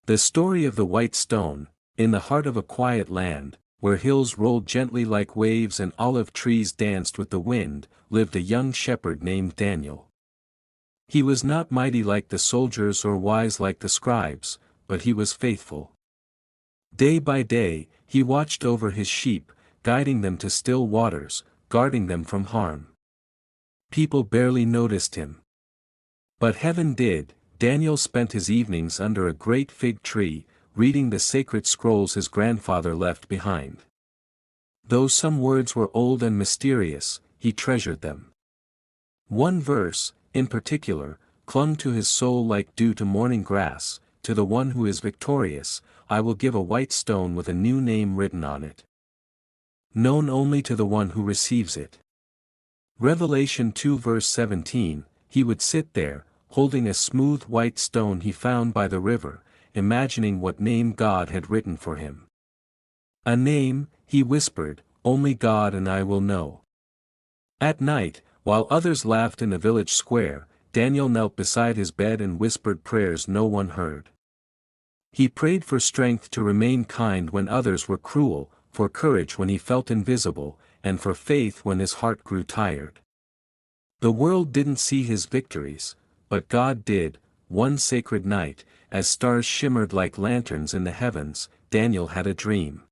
The story of the white stone. In the heart of a quiet land, where hills rolled gently like waves and olive trees danced with the wind, lived a young shepherd named Daniel. He was not mighty like the soldiers or wise like the scribes, but he was faithful. Day by day, he watched over his sheep, guiding them to still waters, guarding them from harm. People barely noticed him. But heaven did. Daniel spent his evenings under a great fig tree, reading the sacred scrolls his grandfather left behind. Though some words were old and mysterious, he treasured them. One verse, in particular, clung to his soul like dew to morning grass. To the one who is victorious, I will give a white stone with a new name written on it, known only to the one who receives it. Revelation 2 verse 17, he would sit there, holding a smooth white stone he found by the river, imagining what name God had written for him. A name, he whispered, only God and I will know. At night, while others laughed in the village square, Daniel knelt beside his bed and whispered prayers no one heard. He prayed for strength to remain kind when others were cruel, for courage when he felt invisible, and for faith when his heart grew tired. The world didn't see his victories, but God did. One sacred night, as stars shimmered like lanterns in the heavens, Daniel had a dream.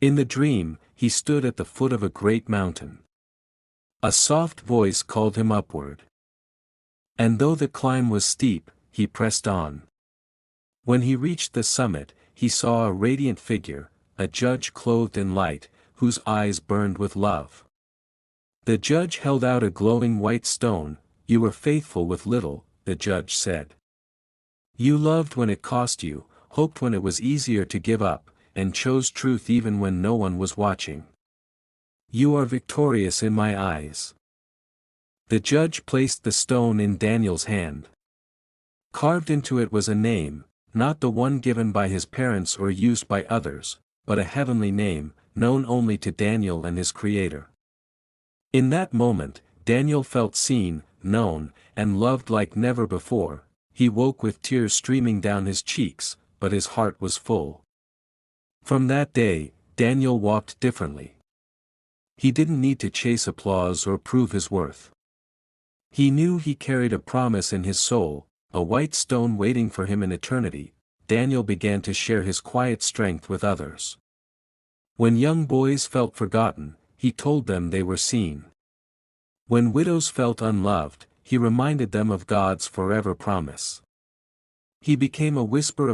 In the dream, he stood at the foot of a great mountain. A soft voice called him upward. And though the climb was steep, he pressed on. When he reached the summit, he saw a radiant figure, a judge clothed in light, whose eyes burned with love. The judge held out a glowing white stone. You were faithful with little, the judge said. You loved when it cost you, hoped when it was easier to give up, and chose truth even when no one was watching. You are victorious in my eyes. The judge placed the stone in Daniel's hand. Carved into it was a name, not the one given by his parents or used by others, but a heavenly name, known only to Daniel and his Creator. In that moment, Daniel felt seen, known, and loved like never before. He woke with tears streaming down his cheeks, but his heart was full. From that day, Daniel walked differently. He didn't need to chase applause or prove his worth. He knew he carried a promise in his soul, a white stone waiting for him in eternity. Daniel began to share his quiet strength with others. When young boys felt forgotten, he told them they were seen. When widows felt unloved, he reminded them of God's forever promise. He became a whisper of